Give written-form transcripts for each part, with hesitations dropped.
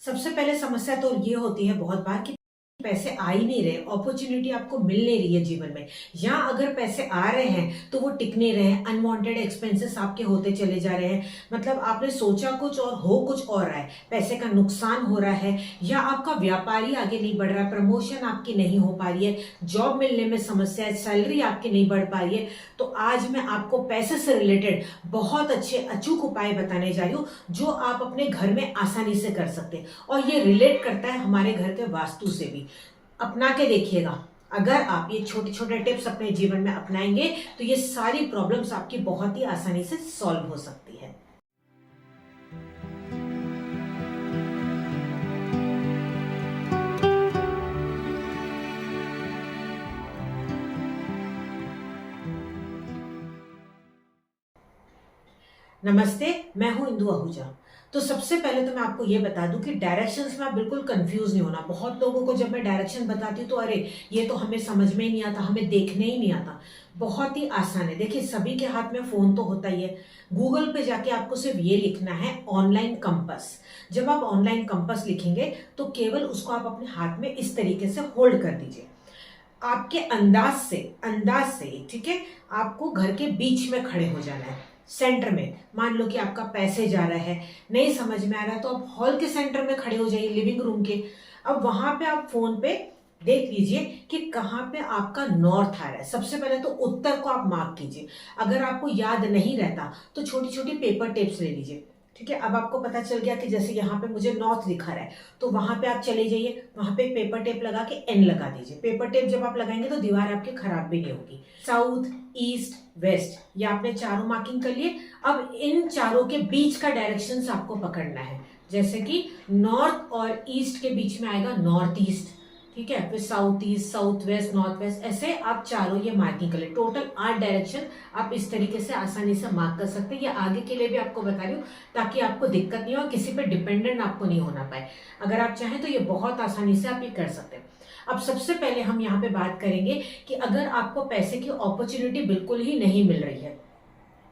सबसे पहले समस्या तो ये होती है बहुत बार कि पैसे आ ही नहीं रहे, अपॉर्चुनिटी आपको मिल नहीं रही है जीवन में, या अगर पैसे आ रहे हैं तो वो टिक नहीं रहे हैं, अनवांटेड एक्सपेंसेस आपके होते चले जा रहे हैं। मतलब आपने सोचा कुछ और हो कुछ और रहा है, पैसे का नुकसान हो रहा है, या आपका व्यापार ही आगे नहीं बढ़ रहा है, प्रमोशन आपकी नहीं हो पा रही है, जॉब मिलने में समस्या है, सैलरी आपकी नहीं बढ़ पा रही है। तो आज मैं आपको पैसे से रिलेटेड बहुत अच्छे अचूक उपाय बताने जा रही हूँ जो आप अपने घर में आसानी से कर सकते हैं, और ये रिलेट करता है हमारे घर के वास्तु से भी। अपना के देखिएगा, अगर आप ये छोटे छोटे टिप्स अपने जीवन में अपनाएंगे तो ये सारी प्रॉब्लम्स आपकी बहुत ही आसानी से सॉल्व हो सकती है। नमस्ते, मैं हूं इंदु आहूजा। तो सबसे पहले तो मैं आपको ये बता दूं कि डायरेक्शंस में आप बिल्कुल कंफ्यूज नहीं होना। बहुत लोगों को जब मैं डायरेक्शन बताती हूँ तो अरे ये तो हमें समझ में ही नहीं आता, हमें देखने ही नहीं आता। बहुत ही आसान है। देखिए, सभी के हाथ में फोन तो होता ही है। गूगल पे जाके आपको सिर्फ ये लिखना है, ऑनलाइन कंपास। जब आप ऑनलाइन कंपास लिखेंगे तो केवल उसको आप अपने हाथ में इस तरीके से होल्ड कर दीजिए। आपके अंदाज से ठीक है, आपको घर के बीच में खड़े हो जाना है, सेंटर में। मान लो कि आपका पैसे जा रहा है, नहीं समझ में आ रहा है, तो आप हॉल के सेंटर में खड़े हो जाइए, लिविंग रूम के। अब वहां पे आप फोन पे देख लीजिए कि कहाँ पे आपका नॉर्थ आ रहा है। सबसे पहले तो उत्तर को आप मार्क कीजिए। अगर आपको याद नहीं रहता तो छोटी छोटी पेपर टेप्स ले लीजिए। ठीक है, अब आपको पता चल गया कि जैसे यहाँ पे मुझे नॉर्थ दिखा रहा है, तो वहां पे आप चले जाइए, वहां पे पेपर टेप लगा के एन लगा दीजिए। पेपर टेप जब आप लगाएंगे तो दीवार आपकी खराब भी नहीं होगी। साउथ, ईस्ट, वेस्ट, ये आपने चारों मार्किंग कर लिए। अब इन चारों के बीच का डायरेक्शन आपको पकड़ना है। जैसे कि नॉर्थ और ईस्ट के बीच में आएगा नॉर्थ ईस्ट, ठीक है, फिर south east, south west, north west, ऐसे आप चारों ये मार्किंग कर ले। टोटल 8 डायरेक्शन आप इस तरीके से आसानी से मार्क कर सकते हैं। ये आगे के लिए भी आपको बता रही हूँ ताकि आपको दिक्कत नहीं हो, किसी पे डिपेंडेंट आपको नहीं होना पाए। अगर आप चाहें तो ये बहुत आसानी से आप ये कर सकते हैं। अब सबसे पहले हम यहाँ पे बात करेंगे कि अगर आपको पैसे की अपॉर्चुनिटी बिल्कुल ही नहीं मिल रही है,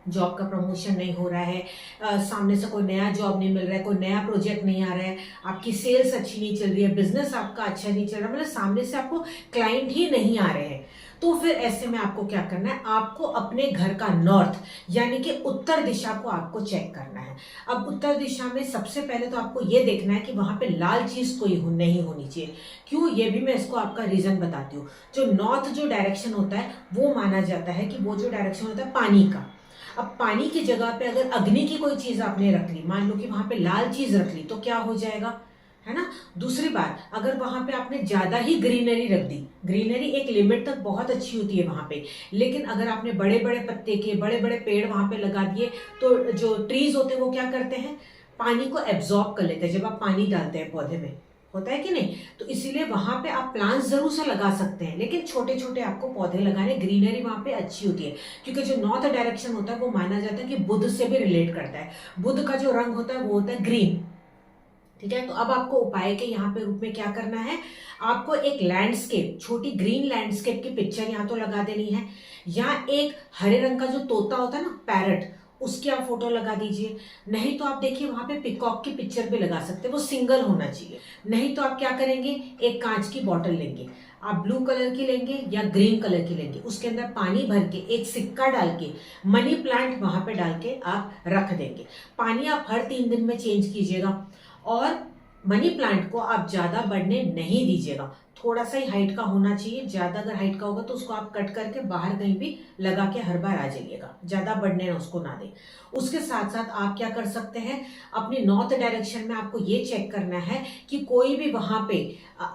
जॉब का प्रमोशन नहीं हो रहा है, सामने से कोई नया जॉब नहीं मिल रहा है, कोई नया प्रोजेक्ट नहीं आ रहा है, आपकी सेल्स अच्छी नहीं चल रही है, बिजनेस आपका अच्छा नहीं चल रहा, मतलब सामने से आपको क्लाइंट ही नहीं आ रहे हैं, तो फिर ऐसे में आपको क्या करना है, आपको अपने घर का नॉर्थ यानी कि उत्तर दिशा को आपको चेक करना है। अब उत्तर दिशा में सबसे पहले तो आपको ये देखना है कि वहां पे लाल चीज कोई नहीं होनी चाहिए। क्यों, ये भी मैं इसको आपका रीजन बताती हूँ। जो नॉर्थ जो डायरेक्शन होता है वो माना जाता है कि वो जो डायरेक्शन होता है पानी का। अब पानी की जगह पे अगर अग्नि की कोई चीज आपने रख ली, मान लो कि वहां पे लाल चीज रख ली, तो क्या हो जाएगा, है ना। दूसरी बात, अगर वहां पे आपने ज्यादा ही ग्रीनरी रख दी, ग्रीनरी एक लिमिट तक बहुत अच्छी होती है वहां पे, लेकिन अगर आपने बड़े बड़े पत्ते के बड़े बड़े पेड़ वहां पे लगा दिए तो जो ट्रीज होते हैं वो क्या करते हैं, पानी को एब्जॉर्ब कर लेते हैं। जब आप पानी डालते हैं पौधे में, होता है कि नहीं, तो इसीलिए वहां पे आप प्लांट्स जरूर से लगा सकते हैं, लेकिन छोटे छोटे आपको पौधे लगाने, ग्रीनरी वहां पे अच्छी होती है। क्योंकि जो नॉर्थ डायरेक्शन होता है वो माना जाता है कि बुध से भी रिलेट करता है। बुध का जो रंग होता है वो होता है ग्रीन। ठीक है, तो अब आपको उपाय के यहाँ पे रूप में क्या करना है, आपको एक लैंडस्केप, छोटी ग्रीन लैंडस्केप की पिक्चर यहाँ तो लगा देनी है, या एक हरे रंग का जो तोता होता है ना, पैरट, उसकी आप फोटो लगा दीजिए। नहीं तो आप देखिए वहां पे पिकॉक की पिक्चर भी लगा सकते हैं, वो सिंगल होना चाहिए। नहीं तो आप क्या करेंगे, एक कांच की बॉटल लेंगे, आप ब्लू कलर की लेंगे या ग्रीन कलर की लेंगे, उसके अंदर पानी भर के एक सिक्का डाल के मनी प्लांट वहां पे डाल के आप रख देंगे। पानी आप हर 3 दिन में चेंज कीजिएगा, और मनी प्लांट को आप ज्यादा बढ़ने नहीं दीजिएगा, थोड़ा सा ही हाइट का होना चाहिए। ज्यादा अगर हाइट का होगा तो उसको आप कट करके बाहर कहीं भी लगा के हर बार आ जाइएगा, ज्यादा बढ़ने ना उसको ना दें। उसके साथ साथ आप क्या कर सकते हैं, अपनी नॉर्थ डायरेक्शन में आपको ये चेक करना है कि कोई भी वहां पे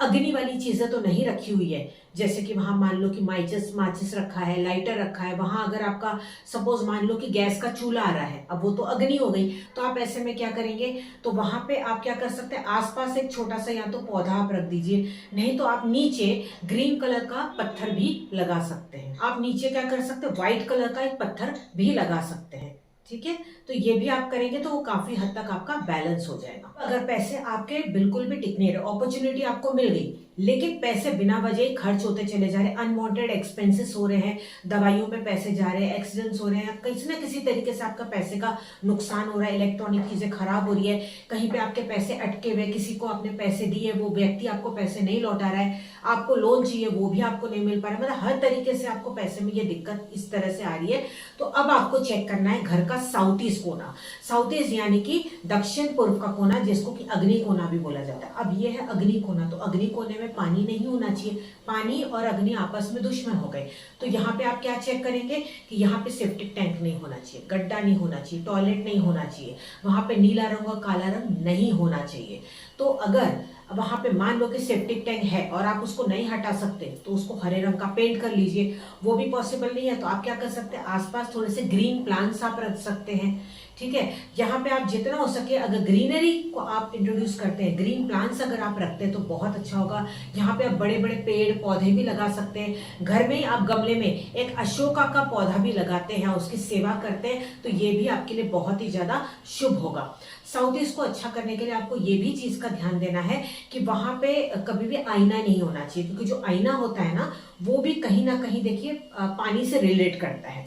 अग्नि वाली चीजें तो नहीं रखी हुई है। जैसे कि वहां मान लो कि माचिस रखा है, लाइटर रखा है, वहां अगर आपका सपोज मान लो कि गैस का चूल्हा आ रहा है, अब वो तो अग्नि हो गई, तो आप ऐसे में क्या करेंगे, तो वहां पे आप क्या कर सकते हैं, आसपास एक छोटा सा या तो पौधा आप रख दीजिए, नहीं तो आप नीचे ग्रीन कलर का पत्थर भी लगा सकते हैं। आप नीचे क्या कर सकते हैं, व्हाइट कलर का एक पत्थर भी लगा सकते हैं। ठीक है, तो ये भी आप करेंगे तो वो काफी हद तक आपका बैलेंस हो जाएगा। अगर पैसे आपके बिल्कुल भी टिक नहीं रहे, अपॉर्चुनिटी आपको मिल गई लेकिन पैसे बिना वजह ही खर्च होते चले जा रहे हैं, अनवांटेड एक्सपेंसेस हो रहे हैं, दवाइयों में पैसे जा रहे हैं, एक्सीडेंट्स हो रहे हैं, किसी ना किसी तरीके से आपका पैसे का नुकसान हो रहा है, इलेक्ट्रॉनिक चीजें खराब हो रही है, कहीं पे आपके पैसे अटके हुए, किसी को आपने पैसे दिए वो व्यक्ति आपको पैसे नहीं लौटा रहा है, आपको लोन चाहिए वो भी आपको नहीं मिल पा रहा है, मतलब हर तरीके से आपको पैसे में ये दिक्कत इस तरह से आ रही है। तो अब आपको चेक करना है घर का साउथ ईस्ट कोना, साउथ ईस्ट यानी कि दक्षिण पूर्व का कोना, जिसको कि अग्नि कोना भी बोला जाता है। अब ये है अग्नि कोना, तो अग्नि कोने में पानी नहीं होना चाहिए, पानी और अग्नि आपस में दुश्मन हो गए। तो यहाँ पे आप क्या चेक करेंगे कि यहाँ पे सेप्टिक टैंक नहीं होना चाहिए, गड्ढा नहीं होना चाहिए, टॉयलेट नहीं होना चाहिए, वहां पे नीला रंग और काला रंग नहीं होना चाहिए। तो अगर वहां पे मान लो कि सेप्टिक टैंक है और आप उसको नहीं हटा सकते तो उसको हरे रंग का पेंट कर लीजिए, वो भी पॉसिबल नहीं है तो आप क्या कर सकते हैं, आसपास थोड़े से ग्रीन प्लांट्स आप रख सकते हैं। ठीक है, यहाँ पे आप जितना हो सके अगर ग्रीनरी को आप इंट्रोड्यूस करते हैं, ग्रीन प्लांट्स अगर आप रखते हैं तो बहुत अच्छा होगा। यहाँ पे आप बड़े बड़े पेड़ पौधे भी लगा सकते हैं, घर में ही आप गमले में एक अशोका का पौधा भी लगाते हैं, उसकी सेवा करते हैं तो ये भी आपके लिए बहुत ही ज्यादा शुभ होगा। साउथ ईस्ट को अच्छा करने के लिए आपको ये भी चीज का ध्यान देना है कि वहां पे कभी भी आईना नहीं होना चाहिए, क्योंकि जो आईना होता है ना वो भी कहीं ना कहीं देखिए पानी से रिलेट करता है,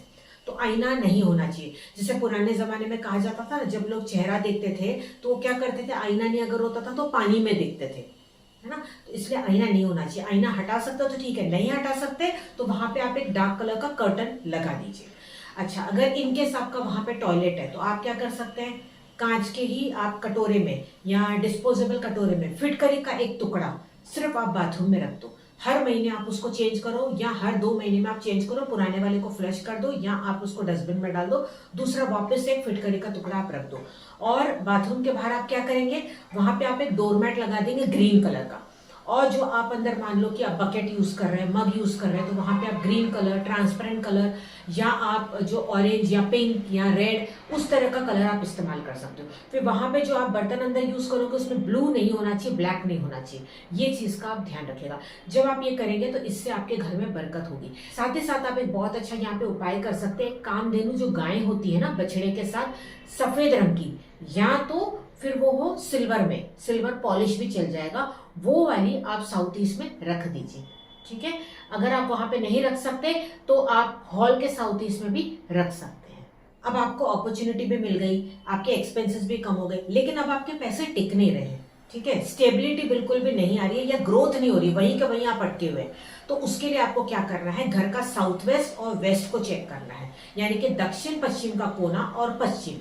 तो आईना नहीं होना चाहिए। जैसे पुराने जमाने में कहा जाता था ना, जब लोग चेहरा देखते थे तो वो क्या करते थे, आईना नहीं अगर होता था तो पानी में देखते थे, है ना, तो इसलिए आईना नहीं होना चाहिए। आईना हटा सकते हो तो ठीक है, नहीं हटा सकते तो वहां पे आप एक डार्क कलर का कर्टन लगा दीजिए। अच्छा, अगर इनकेस आपका वहां पे टॉयलेट है तो आप क्या कर सकते हैं, कांच के ही आप कटोरे में या डिस्पोजेबल कटोरे में फिटकरी का एक टुकड़ा सिर्फ आप बाथरूम में रख दो, हर महीने आप उसको चेंज करो या हर 2 महीने में आप चेंज करो, पुराने वाले को फ्लश कर दो या आप उसको डस्टबिन में डाल दो, दूसरा वापस एक फिटकरी का टुकड़ा आप रख दो। और बाथरूम के बाहर आप क्या करेंगे, वहां पे आप एक डोरमैट लगा देंगे ग्रीन कलर का, और जो आप अंदर मान लो कि आप बकेट यूज कर रहे हैं, मग यूज कर रहे हैं, तो वहां पे आप ग्रीन कलर, ट्रांसपेरेंट कलर या आप जो ऑरेंज या पिंक या रेड उस तरह का कलर आप इस्तेमाल कर सकते हो। फिर वहां पे जो आप बर्तन अंदर यूज करोगे उसमें ब्लू नहीं होना चाहिए, ब्लैक नहीं होना चाहिए, ये चीज का आप ध्यान रखिएगा। जब आप ये करेंगे तो इससे आपके घर में बरकत होगी। साथ ही साथ आप एक बहुत अच्छा यहाँ पे उपाय कर सकते हैं, कामधेनु जो गाय होती है ना बछड़े के साथ, सफेद रंग की, या तो फिर वो हो सिल्वर में, सिल्वर पॉलिश भी चल जाएगा, वो वाली आप साउथ ईस्ट में रख दीजिए। ठीक है, अगर आप वहां पे नहीं रख सकते तो आप हॉल के साउथ ईस्ट में भी रख सकते हैं। अब आपको अपॉर्चुनिटी भी मिल गई, आपके एक्सपेंसेस भी कम हो गए, लेकिन अब आपके पैसे टिक नहीं रहे हैं। ठीक है, स्टेबिलिटी बिल्कुल भी नहीं आ रही है या ग्रोथ नहीं हो रही, वहीं के वहीं आप अटके हुए हैं। तो उसके लिए आपको क्या करना है, घर का साउथ वेस्ट और वेस्ट को चेक करना है, यानी कि दक्षिण पश्चिम का कोना और पश्चिम,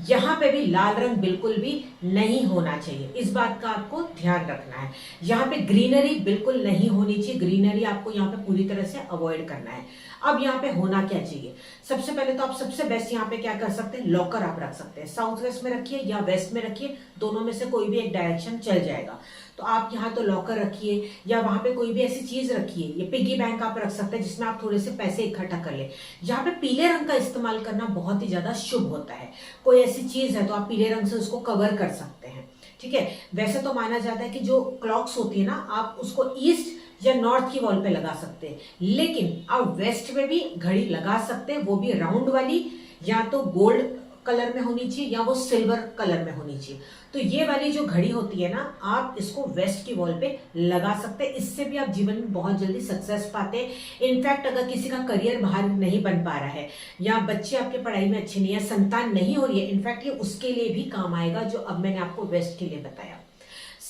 यहाँ पे भी लाल रंग बिल्कुल भी नहीं होना चाहिए, इस बात का आपको ध्यान रखना है। यहाँ पे ग्रीनरी बिल्कुल नहीं होनी चाहिए, ग्रीनरी आपको यहाँ पे पूरी तरह से अवॉइड करना है। अब यहाँ पे होना क्या चाहिए, सबसे पहले तो आप सबसे बेस्ट यहाँ पे क्या कर सकते हैं, लॉकर आप रख सकते हैं, साउथ वेस्ट में रखिए या वेस्ट में रखिए, दोनों में से कोई भी एक डायरेक्शन चल जाएगा। तो आप यहाँ तो लॉकर रखिए या वहां पे कोई भी ऐसी चीज रखिए, ये पिगी बैंक आप रख सकते हैं जिसमें आप थोड़े से पैसे इकट्ठा कर ले। यहाँ पे पीले रंग का इस्तेमाल करना बहुत ही ज्यादा शुभ होता है, कोई ऐसी चीज है तो आप पीले रंग से उसको कवर कर सकते हैं। ठीक है, वैसे तो माना जाता है कि जो क्लॉक्स होती है ना, आप उसको ईस्ट या नॉर्थ की वॉल पे लगा सकते हैं, लेकिन आप वेस्ट में भी घड़ी लगा सकते हैं, वो भी राउंड वाली, या तो गोल्ड कलर में होनी चाहिए या वो सिल्वर कलर में होनी चाहिए। तो ये वाली जो घड़ी होती है ना, आप इसको वेस्ट की वॉल पे लगा सकते हैं, इससे भी आप जीवन में बहुत जल्दी सक्सेस पाते हैं। इनफैक्ट अगर किसी का करियर बाहर नहीं बन पा रहा है या बच्चे आपके पढ़ाई में अच्छे नहीं है, संतान नहीं हो रही है, इनफैक्ट ये उसके लिए भी काम आएगा जो अब मैंने आपको वेस्ट के लिए बताया।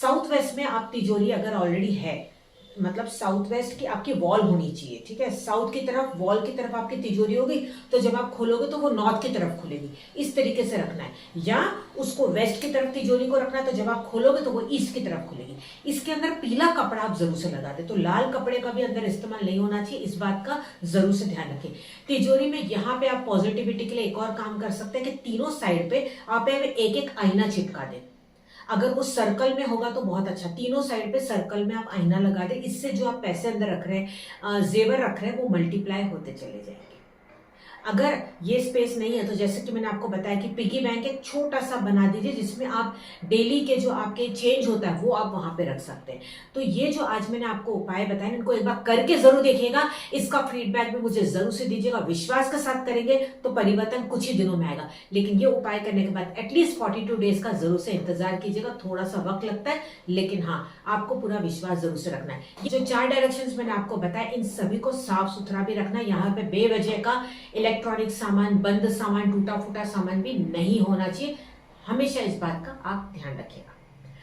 साउथ वेस्ट में आप तिजोरी अगर ऑलरेडी है, मतलब साउथ वेस्ट की आपकी वॉल होनी चाहिए। ठीक है, साउथ की तरफ वॉल की तरफ आपकी तिजोरी होगी तो जब आप खोलोगे तो वो नॉर्थ की तरफ खुलेगी, इस तरीके से रखना है। या उसको वेस्ट की तरफ तिजोरी को रखना है तो जब आप खोलोगे तो वो ईस्ट की तरफ खुलेगी। इसके अंदर पीला कपड़ा आप जरूर से लगा दे, तो लाल कपड़े का भी अंदर इस्तेमाल नहीं होना चाहिए, इस बात का जरूर से ध्यान रखें। तिजोरी में यहाँ पे आप पॉजिटिविटी के लिए एक और काम कर सकते हैं कि तीनों साइड पे आप एक एक आईना चिपका दें। अगर वो सर्कल में होगा तो बहुत अच्छा, तीनों साइड पे सर्कल में आप आईना लगा दें, इससे जो आप पैसे अंदर रख रहे हैं, जेवर रख रहे हैं, वो मल्टीप्लाई होते चले जाएंगे। अगर ये स्पेस नहीं है तो जैसे कि मैंने आपको बताया कि पिगी बैंक एक छोटा सा बना दीजिए जिसमें आप डेली के जो आपके चेंज होता है वो आप वहां पे रख सकते हैं। तो ये जो आज मैंने आपको उपाय बताए इनको एक बार करके जरूर देखिएगा, इसका फीडबैक भी मुझे जरूर से दीजिएगा। विश्वास के साथ करेंगे तो परिवर्तन कुछ ही दिनों में आएगा, लेकिन ये उपाय करने के बाद एटलीस्ट 42 डेज का जरूर से इंतजार कीजिएगा। थोड़ा सा वक्त लगता है, लेकिन हाँ, आपको पूरा विश्वास जरूर से रखना है। ये जो 4 डायरेक्शंस मैंने आपको बताया इन सभी को साफ सुथरा भी रखना है। यहाँ पे बेवजह का इलेक्ट्रॉनिक सामान, बंद सामान, टूटा फूटा सामान भी नहीं होना चाहिए। हमेशा इस बात का आप ध्यान रखिएगा।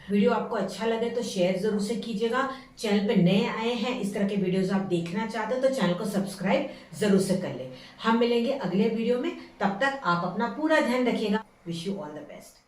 वीडियो आपको अच्छा लगे तो शेयर जरूर से कीजिएगा। चैनल पे नए आए हैं, इस तरह के वीडियोस आप देखना चाहते हो तो चैनल को सब्सक्राइब जरूर से कर ले। हम मिलेंगे अगले वीडियो में, तब तक आप अपना पूरा ध्यान रखिएगा। Wish you all the best.